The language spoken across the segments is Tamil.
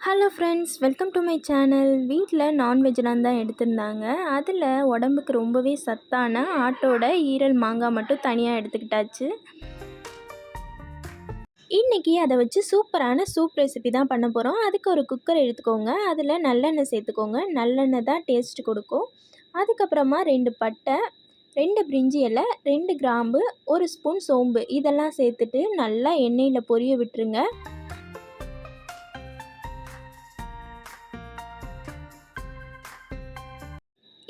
Hello friends, welcome to my channel. வீட்டில் நான்வெஜ்லாம் தான் எடுத்திருந்தாங்க. அதில் உடம்புக்கு ரொம்பவே சத்தான ஆட்டோட ஈரல் மாங்காய் மட்டும் தனியாக எடுத்துக்கிட்டாச்சு. இன்றைக்கி அதை வச்சு சூப்பரான சூப் ரெசிபி தான் பண்ண போகிறோம். அதுக்கு ஒரு குக்கர் எடுத்துக்கோங்க. அதில் நல்லெண்ணெய் சேர்த்துக்கோங்க. நல்லெண்ணெய் தான் டேஸ்ட் கொடுக்கும். அதுக்கப்புறமா 2 பட்டை, 2 பிரிஞ்சி இலை, 2 கிராம்பு, 1 ஸ்பூன் சோம்பு இதெல்லாம் சேர்த்துட்டு நல்லா எண்ணெயில் பொரிய விட்டுருங்க.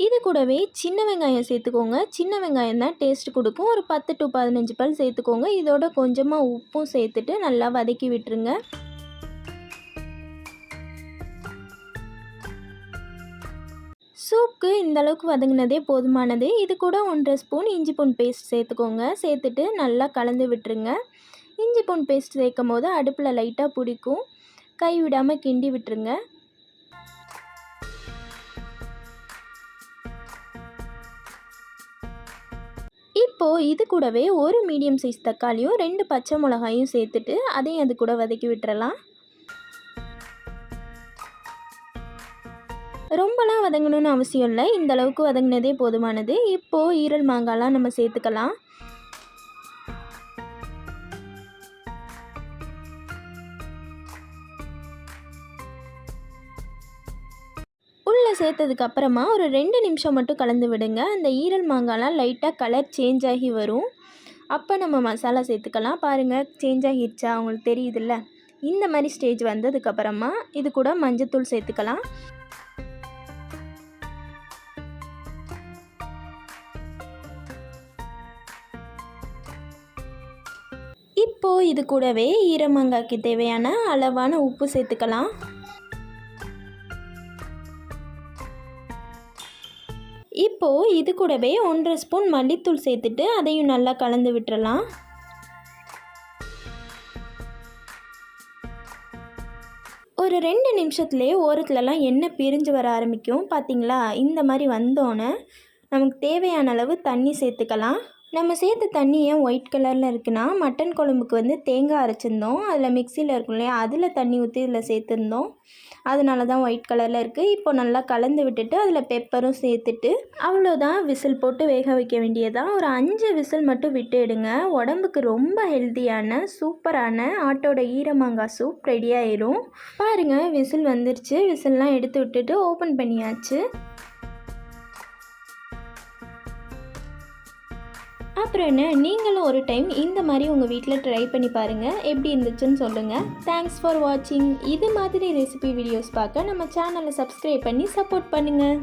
இது கூடவே சின்ன வெங்காயம் சேர்த்துக்கோங்க. சின்ன வெங்காயம் தான் டேஸ்ட் கொடுக்கும். ஒரு 10 to 15 பல் சேர்த்துக்கோங்க. இதோட கொஞ்சமாக உப்பும் சேர்த்துட்டு நல்லா வதக்கி விட்டுருங்க. சூப்புக்கு இந்த அளவுக்கு வதங்கினதே போதுமானது. இது கூட 1.5 ஸ்பூன் இஞ்சி பூண்டு பேஸ்ட் சேர்த்துக்கோங்க. சேர்த்துட்டு நல்லா கலந்து விட்டுருங்க. இஞ்சி பூண்டு பேஸ்ட் சேர்க்கும் போது அடுப்பில் லைட்டாக பிடிக்கும். கை விடாமல் கிண்டி விட்டுருங்க. இப்போது இது கூடவே ஒரு மீடியம் சைஸ் தக்காளியும் 2 பச்சை மிளகாயும் சேர்த்துட்டு அதையும் அது கூட வதக்கி விட்டுறலாம். ரொம்பலாம் வதங்கணும்னு அவசியம் இல்லை. இந்த அளவுக்கு வதங்கினதே போதுமானது. இப்போது ஈரல் மாங்காய்லாம் நம்ம சேர்த்துக்கலாம். உள்ளே சேர்த்ததுக்கப்புறமா ஒரு 2 நிமிஷம் மட்டும் கலந்து விடுங்க. அந்த ஈரல் மாங்காய்லாம் லைட்டாக கலர் சேஞ்ச் ஆகி வரும். அப்போ நம்ம மசாலா சேர்த்துக்கலாம். பாருங்கள், சேஞ்ச் ஆகிடுச்சா உங்களுக்கு தெரியுதுல்ல? இந்த மாதிரி ஸ்டேஜ் வந்ததுக்கப்புறமா இது கூட மஞ்சத்தூள் சேர்த்துக்கலாம். இப்போது இது கூடவே ஈரமாங்காய்க்கு தேவையான அளவான உப்பு சேர்த்துக்கலாம். இப்போது இது கூடவே 1.5 ஸ்பூன் மல்லித்தூள் சேர்த்துட்டு அதையும் நல்லா கலந்து விட்டுறலாம். ஒரு 2 நிமிஷத்துலேயே ஓரத்துலலாம் எண்ணெய் பிரிஞ்சு வர ஆரம்பிக்கும். பார்த்திங்களா? இந்த மாதிரி வந்தோன்னே நமக்கு தேவையான அளவு தண்ணி சேர்த்துக்கலாம். நம்ம சேர்த்த தண்ணி ஏன் ஒயிட் கலரில் இருக்குன்னா, மட்டன் குழம்புக்கு தேங்காய் அரைச்சிருந்தோம். அதில் மிக்சியில் இருக்கும் இல்லையா, அதில் தண்ணி ஊற்றி இதில் சேர்த்துருந்தோம். அதனால தான் ஒயிட் கலரில் இருக்குது. இப்போ நல்லா கலந்து விட்டுட்டு அதில் பெப்பரும் சேர்த்துட்டு அவ்வளோதான், விசில் போட்டு வேக வைக்க வேண்டியதான். ஒரு 5 விசில் மட்டும் விட்டு எடுங்க. உடம்புக்கு ரொம்ப ஹெல்த்தியான சூப்பரான ஆட்டோட ஈரமாங்காய் சூப் ரெடி ஆயிரும். பாருங்கள், விசில் வந்துருச்சு. விசில்லாம் எடுத்து விட்டுட்டு ஓப்பன் பண்ணியாச்சு. அப்புறம் என்ன, நீங்களும் ஒரு டைம் இந்த மாதிரி உங்கள் வீட்டில் ட்ரை பண்ணி பாருங்கள். எப்படி இருந்துச்சுன்னு சொல்லுங்கள். தேங்க்ஸ் ஃபார் வாட்சிங். இது மாதிரி ரெசிபி வீடியோஸ் பார்க்க நம்ம சேனலை சப்ஸ்கிரைப் பண்ணி சப்போர்ட் பண்ணுங்கள்.